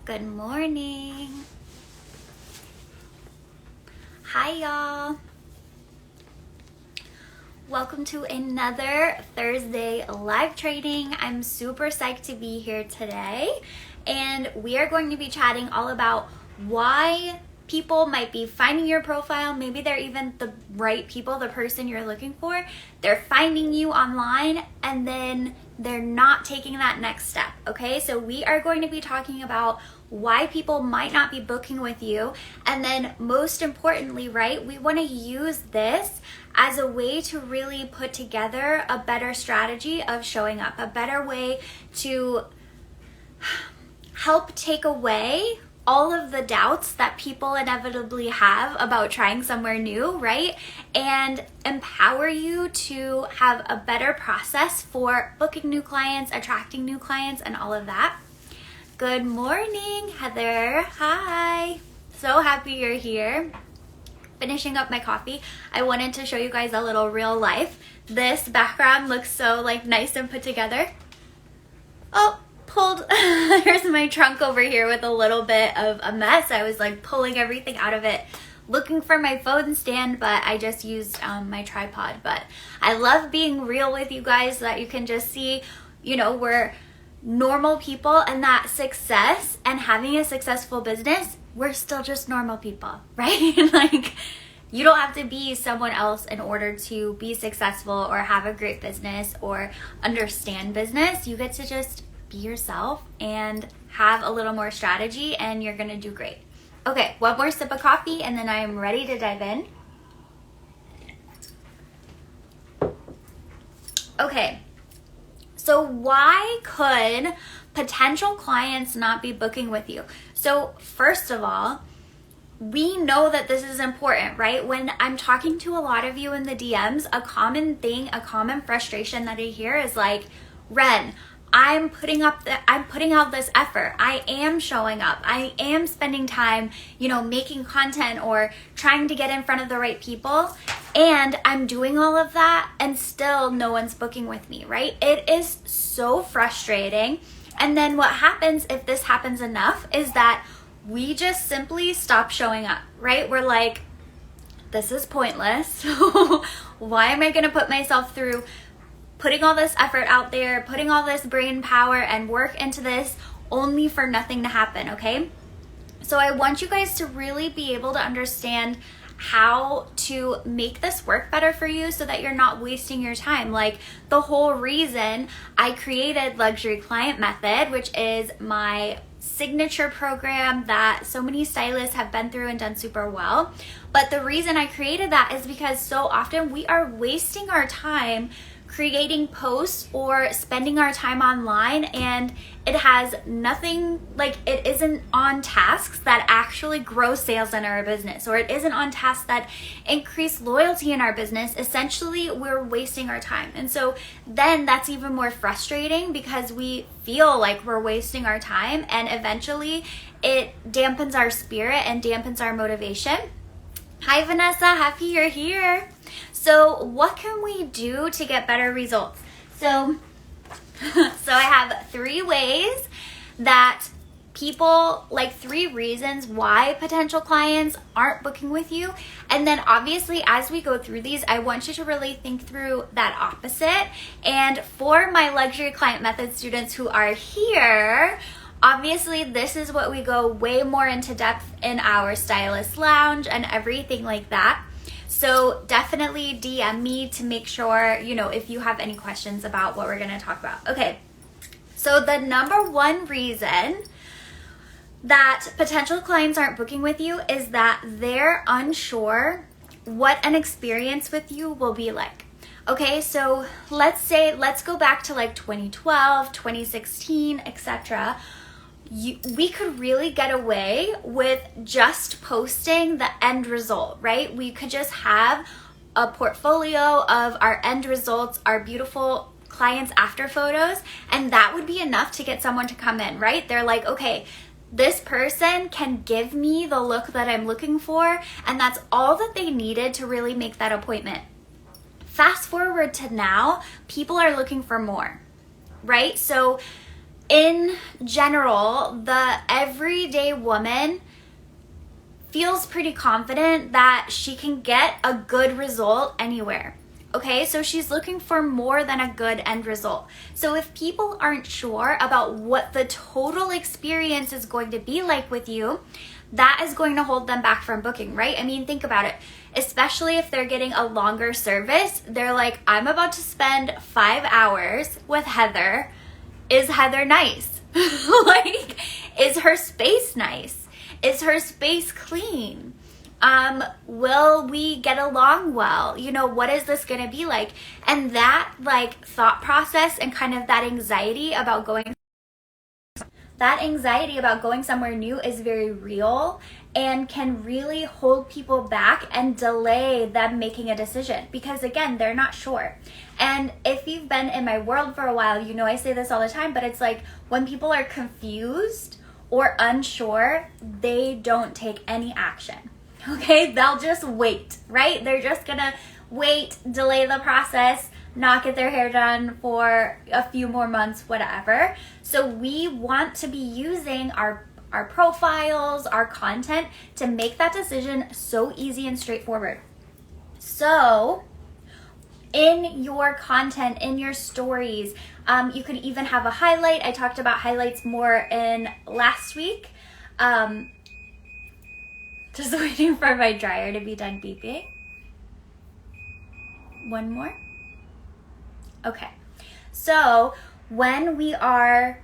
Good morning. Hi, y'all. Welcome to another Thursday live trading. I'm super psyched to be here today, and we are going to be chatting all about why people might be finding your profile. Maybe they're even the right people, the person you're looking for. They're finding you online and then they're not taking that next step, okay? So we are going to be talking about why people might not be booking with you. And then most importantly, right, we want to use this as a way to really put together a better strategy of showing up, a better way to help take away all of the doubts that people inevitably have about trying somewhere new, right? And empower you to have a better process for booking new clients, attracting new clients, and all of that. Good morning, Heather. Hi. So happy you're here. Finishing up my coffee. I wanted to show you guys a little real life. This background looks so nice and put together. Oh, pulled. Here's my trunk over here with a little bit of a mess. I was pulling everything out of it, looking for my phone stand, but I just used my tripod. But I love being real with you guys so that you can just see, we're normal people, and that success and having a successful business, we're still just normal people, right? You don't have to be someone else in order to be successful or have a great business or understand business. You get to just be yourself and have a little more strategy, and you're gonna do great. Okay, one more sip of coffee and then I am ready to dive in. Okay, so why could potential clients not be booking with you? So first of all, we know that this is important, right? When I'm talking to a lot of you in the DMs, a common thing, a common frustration that I hear is Ren, I'm putting out this effort. I am showing up. I am spending time, making content or trying to get in front of the right people. And I'm doing all of that and still no one's booking with me, right? It is so frustrating. And then what happens if this happens enough is that we just simply stop showing up, right? We're like, this is pointless. Why am I going to put myself through putting all this effort out there, putting all this brain power and work into this only for nothing to happen, okay? So I want you guys to really be able to understand how to make this work better for you so that you're not wasting your time. The whole reason I created Luxury Client Method, which is my signature program that so many stylists have been through and done super well. But the reason I created that is because so often we are wasting our time creating posts or spending our time online, and it has nothing, it isn't on tasks that actually grow sales in our business, or it isn't on tasks that increase loyalty in our business. Essentially, we're wasting our time. And so then that's even more frustrating because we feel like we're wasting our time, and eventually it dampens our spirit and dampens our motivation. Hi, Vanessa, happy you're here. So what can we do to get better results? So I have 3 ways that people, 3 reasons why potential clients aren't booking with you. And then obviously as we go through these, I want you to really think through that opposite. And for my Luxury Client Method students who are here, obviously this is what we go way more into depth in our Stylist Lounge and everything like that. So definitely DM me to make sure, if you have any questions about what we're going to talk about. Okay, so the number 1 reason that potential clients aren't booking with you is that they're unsure what an experience with you will be like. Okay, so let's go back to 2012, 2016, etc. We could really get away with just posting the end result, right? We could just have a portfolio of our end results, our beautiful clients after photos, and that would be enough to get someone to come in, right? They're like, okay, this person can give me the look that I'm looking for, and that's all that they needed to really make that appointment. Fast forward to now, people are looking for more, right? So in general, the everyday woman feels pretty confident that she can get a good result anywhere. Okay, so she's looking for more than a good end result. So if people aren't sure about what the total experience is going to be like with you, that is going to hold them back from booking, right? I mean, think about it. Especially if they're getting a longer service, they're like, I'm about to spend 5 hours with Heather. Is Heather nice? Like, is her space nice? Is her space clean? Will we get along well? You know, what is this going to be like? And that like thought process and kind of that anxiety about going somewhere new is very real and can really hold people back and delay them making a decision because again, they're not sure. And if you've been in my world for a while, you know I say this all the time, but it's like when people are confused or unsure, they don't take any action. Okay, they'll just wait, right? They're just gonna wait, delay the process, not get their hair done for a few more months, whatever. So we want to be using our profiles, our content to make that decision so easy and straightforward. So in your content, in your stories, you could even have a highlight. I talked about highlights more in last week. Just waiting for my dryer to be done beeping. One more. Okay. So when we are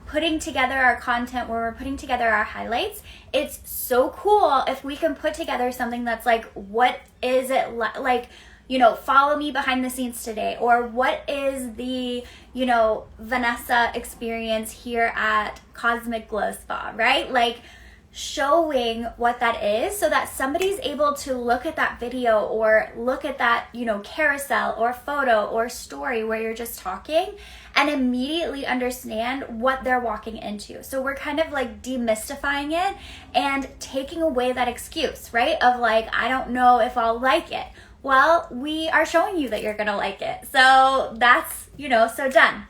putting together our content, when we're putting together our highlights, it's so cool if we can put together something that's like, what is it like, you know, follow me behind the scenes today, or what is the, you know, Vanessa experience here at Cosmic Glow Spa, right? Like, showing what that is so that somebody's able to look at that video or look at that, you know, carousel or photo or story where you're just talking and immediately understand what they're walking into. So we're kind of like demystifying it and taking away that excuse, right? Of like, I don't know if I'll like it. Well, we are showing you that you're gonna like it. So that's, you know, so done.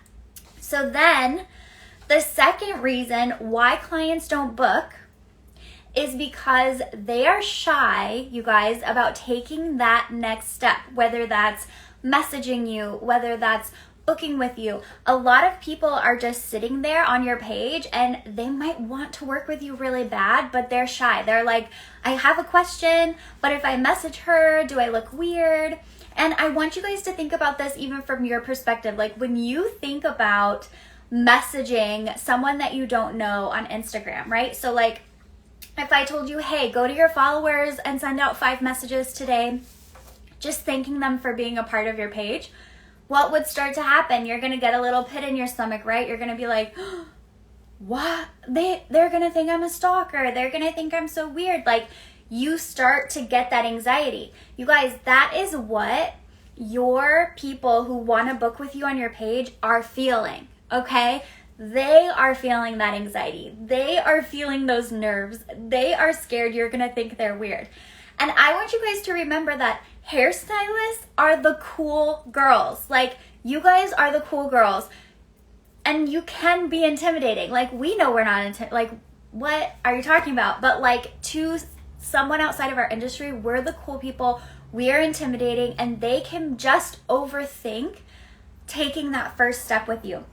So then the second reason why clients don't book is because they are shy, you guys, about taking that next step, whether that's messaging you, whether that's booking with you. A lot of people are just sitting there on your page and they might want to work with you really bad, but they're shy. They're like, I have a question, but if I message her, do I look weird? And I want you guys to think about this even from your perspective. Like when you think about messaging someone that you don't know on Instagram, right? So like, if I told you, hey, go to your followers and send out 5 messages today, just thanking them for being a part of your page, what would start to happen? You're going to get a little pit in your stomach, right? You're going to be like, what? They're going to think I'm a stalker. They're going to think I'm so weird. Like, you start to get that anxiety. You guys, that is what your people who want to book with you on your page are feeling, okay? They are feeling that anxiety. They are feeling those nerves. They are scared you're going to think they're weird. And I want you guys to remember that hairstylists are the cool girls. Like, you guys are the cool girls. And you can be intimidating. Like, we know we're not like, what are you talking about? But like, to someone outside of our industry, we're the cool people. We are intimidating, and they can just overthink taking that first step with you.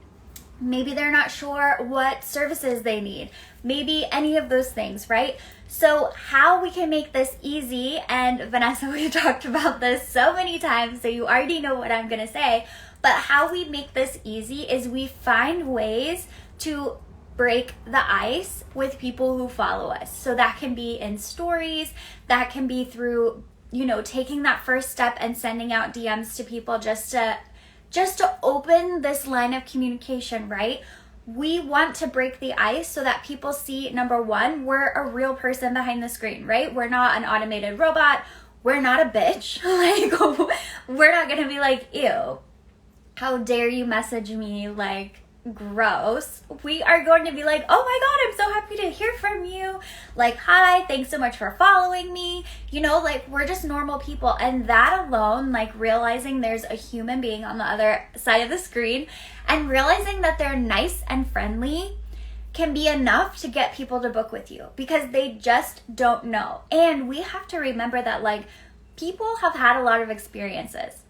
Maybe they're not sure what services they need. Maybe any of those things, right? So how we can make this easy, and Vanessa, we've talked about this so many times, so you already know what I'm gonna say, but how we make this easy is we find ways to break the ice with people who follow us. So that can be in stories, that can be through, you know, taking that first step and sending out DMs to people just to open this line of communication, right? We want to break the ice so that people see, number one, we're a real person behind the screen, right? We're not an automated robot. We're not a bitch. Like, we're not going to be like, ew, how dare you message me? Like, gross, we are going to be like, oh my God, I'm so happy to hear from you. Like, hi, thanks so much for following me. You know, like, we're just normal people. And that alone, like realizing there's a human being on the other side of the screen and realizing that they're nice and friendly can be enough to get people to book with you because they just don't know. And we have to remember that, like, people have had a lot of experiences.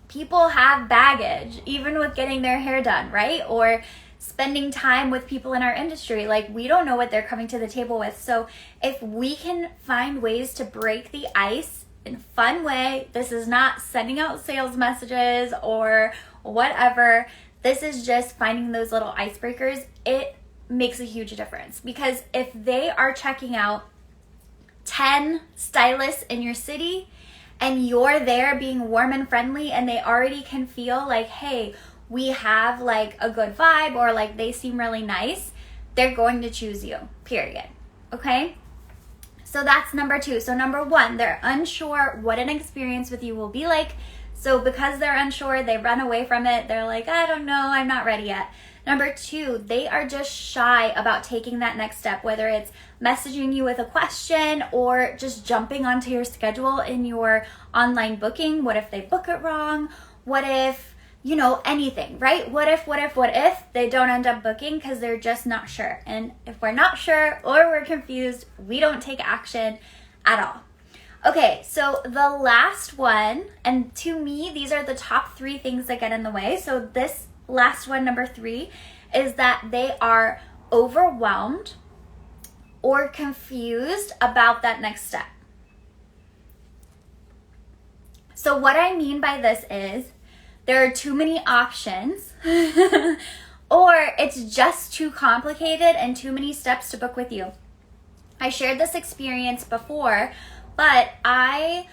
People have baggage, even with getting their hair done, right? Or spending time with people in our industry. Like, we don't know what they're coming to the table with. So if we can find ways to break the ice in a fun way, this is not sending out sales messages or whatever. This is just finding those little icebreakers. It makes a huge difference because if they are checking out 10 stylists in your city and you're there being warm and friendly and they already can feel like, hey, we have like a good vibe or like they seem really nice, they're going to choose you, period. Okay? So that's number 2. So number 1, they're unsure what an experience with you will be like. So because they're unsure, they run away from it. They're like, I don't know, I'm not ready yet. Number 2, they are just shy about taking that next step, whether it's messaging you with a question or just jumping onto your schedule in your online booking. What if they book it wrong? What if, you know, anything, right? What if they don't end up booking because they're just not sure? And if we're not sure or we're confused, we don't take action at all. Okay, so the last one, and to me, these are the top 3 things that get in the way. So this last one, number 3, is that they are overwhelmed or confused about that next step. So what I mean by this is there are too many options or it's just too complicated and too many steps to book with you. I shared this experience before, but I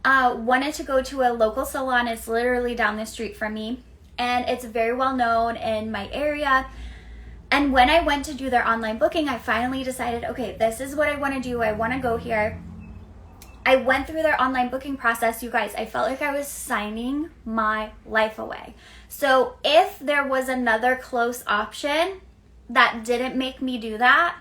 wanted to go to a local salon. It's literally down the street from me. And it's very well known in my area. And when I went to do their online booking, I finally decided, okay, this is what I want to do. I want to go here. I went through their online booking process. You guys, I felt like I was signing my life away. So if there was another close option that didn't make me do that,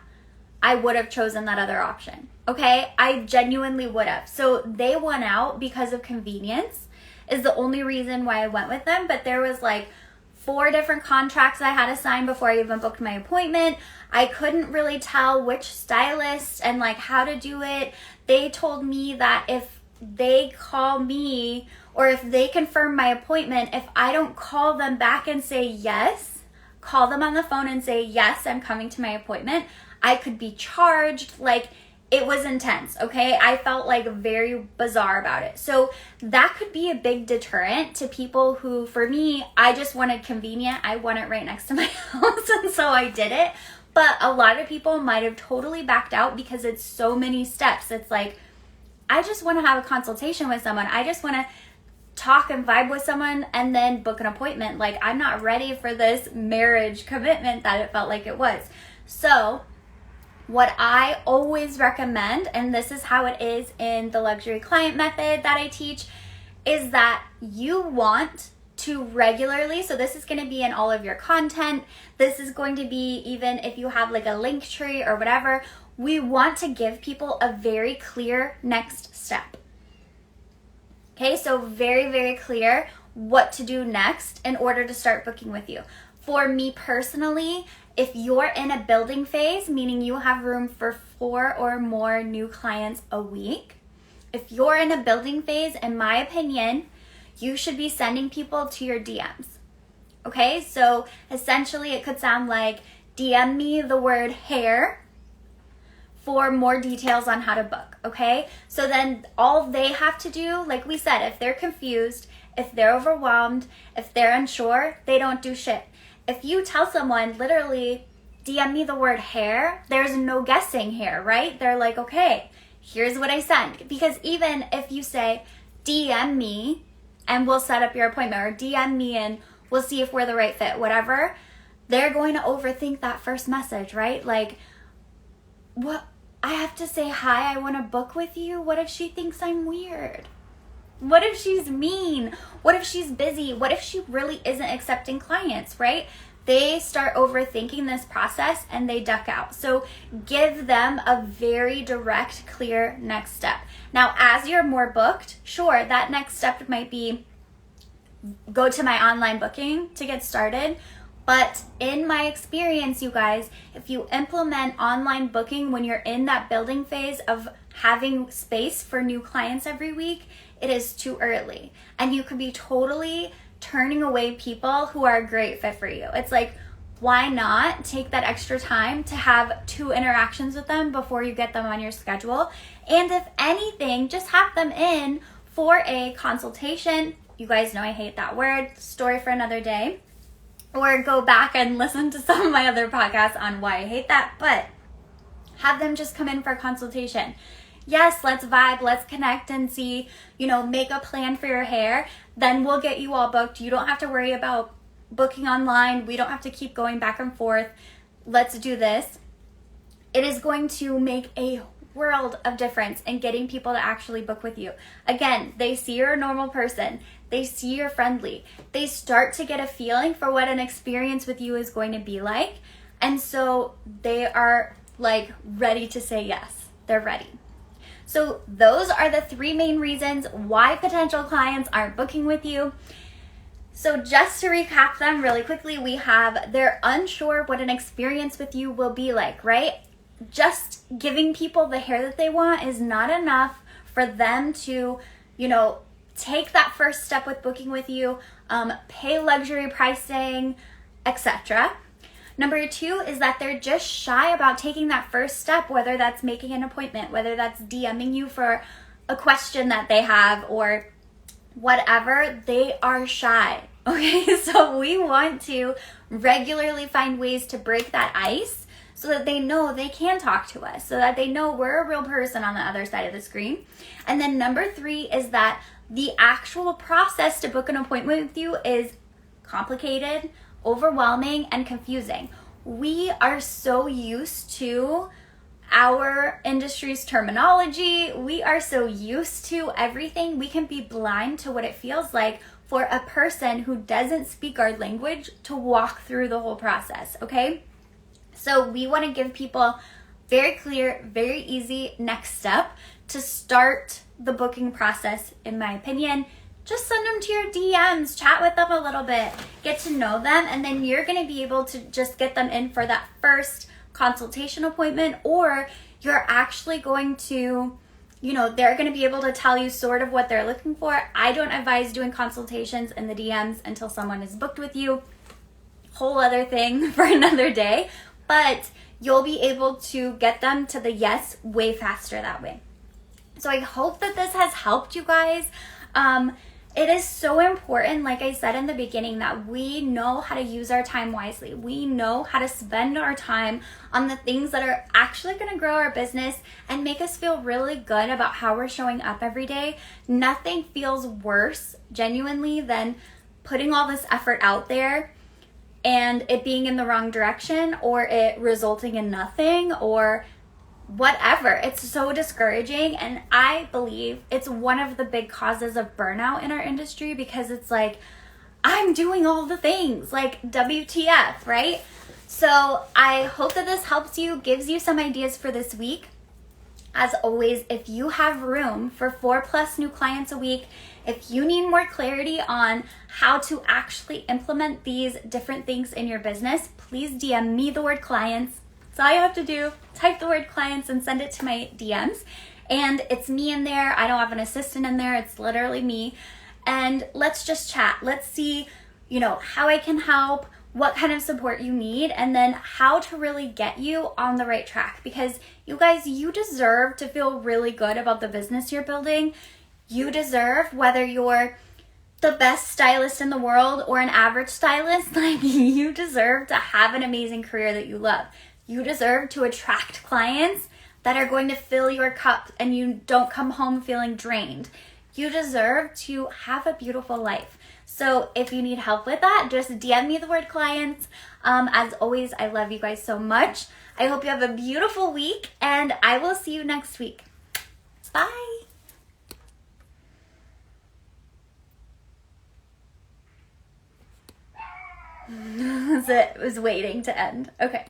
I would have chosen that other option. Okay? I genuinely would have. So they won out because of convenience. Is the only reason why I went with them. But there was like 4 different contracts I had to sign before I even booked my appointment. I couldn't really tell which stylist and like how to do it. They told me that if they call me or if they confirm my appointment, if I don't call them back and say yes, call them on the phone and say, yes, I'm coming to my appointment, I could be charged. Like, it was intense, okay? I felt like very bizarre about it. So that could be a big deterrent to people who, for me, I just wanted convenient. I want it right next to my house, and so I did it. But a lot of people might have totally backed out because it's so many steps. It's like, I just want to have a consultation with someone. I just want to talk and vibe with someone and then book an appointment. Like, I'm not ready for this marriage commitment that it felt like it was. So what I always recommend, and this is how it is in the luxury client method that I teach, is that you want to regularly, so this is going to be in all of your content, this is going to be even if you have like a link tree or whatever, we want to give people a very clear next step. Okay, so very, very clear what to do next in order to start booking with you. For me personally, if you're in a building phase, meaning you have room for 4 or more new clients a week, if you're in a building phase, in my opinion, you should be sending people to your DMs. Okay, so essentially it could sound like, DM me the word hair for more details on how to book, okay? So then all they have to do, like we said, if they're confused, if they're overwhelmed, if they're unsure, they don't do shit. If you tell someone, literally, DM me the word hair, there's no guessing here, right? They're like, okay, here's what I sent. Because even if you say, DM me and we'll set up your appointment, or DM me and we'll see if we're the right fit, whatever, they're going to overthink that first message, right? Like, what? I have to say hi, I want to book with you? What if she thinks I'm weird? What if she's mean? What if she's busy? What if she really isn't accepting clients, right? they start overthinking this process and they duck out. So give them a very direct, clear next step. Now, as you're more booked, sure, that next step might be go to my online booking to get started. But in my experience, you guys, if you implement online booking when you're in that building phase of having space for new clients every week, it is too early. And you could be totally turning away people who are a great fit for you. It's like, why not take that extra time to have 2 interactions with them before you get them on your schedule? And if anything, just have them in for a consultation. You guys know I hate that word, story for another day. Or go back and listen to some of my other podcasts on why I hate that, but have them just come in for a consultation. Yes, let's vibe, let's connect and see, make a plan for your hair. Then we'll get you all booked. You don't have to worry about booking online. We don't have to keep going back and forth. Let's do this. It is going to make a world of difference in getting people to actually book with you. Again, they see you're a normal person. They see you're friendly. They start to get a feeling for what an experience with you is going to be like. And so they are like ready to say yes. They're ready. So those are the 3 main reasons why potential clients aren't booking with you. So just to recap them really quickly, we have they're unsure what an experience with you will be like, right? Just giving people the hair that they want is not enough for them to, take that first step with booking with you, pay luxury pricing, etc. Number 2 is that they're just shy about taking that first step, whether that's making an appointment, whether that's DMing you for a question that they have or whatever. They are shy. Okay, so we want to regularly find ways to break that ice so that they know they can talk to us, so that they know we're a real person on the other side of the screen. And then number 3 is that the actual process to book an appointment with you is complicated, overwhelming, and confusing. We are so used to our industry's terminology. We are so used to everything. We can be blind to what it feels like for a person who doesn't speak our language to walk through the whole process, okay? So we want to give people very clear, very easy next step to start the booking process, in my opinion. Just send them to your DMs, chat with them a little bit, get to know them, and then you're going to be able to just get them in for that first consultation appointment, or you're actually going to, they're going to be able to tell you sort of what they're looking for. I don't advise doing consultations in the DMs until someone is booked with you. Whole other thing for another day, but you'll be able to get them to the yes way faster that way. So I hope that this has helped you guys. It is so important, like I said in the beginning, that we know how to use our time wisely. We know how to spend our time on the things that are actually going to grow our business and make us feel really good about how we're showing up every day. Nothing feels worse, genuinely, than putting all this effort out there and it being in the wrong direction, or it resulting in nothing, or whatever. It's so discouraging, and I believe it's one of the big causes of burnout in our industry, because it's like, I'm doing all the things, like WTF, right? So I hope that this helps you, gives you some ideas for this week. As always, if you have room for 4+ new clients a week, if you need more clarity on how to actually implement these different things in your business, please DM me the word clients. That's all you have to do. Type the word clients and send it to my DMs. And it's me in there. I don't have an assistant in there. It's literally me. And let's just chat. Let's see, how I can help, what kind of support you need, and then how to really get you on the right track. Because you guys, you deserve to feel really good about the business you're building. You deserve, whether you're the best stylist in the world or an average stylist, you deserve to have an amazing career that you love. You deserve to attract clients that are going to fill your cup and you don't come home feeling drained. You deserve to have a beautiful life. So if you need help with that, just DM me the word clients. As always, I love you guys so much. I hope you have a beautiful week, and I will see you next week. Bye. It was waiting to end. Okay.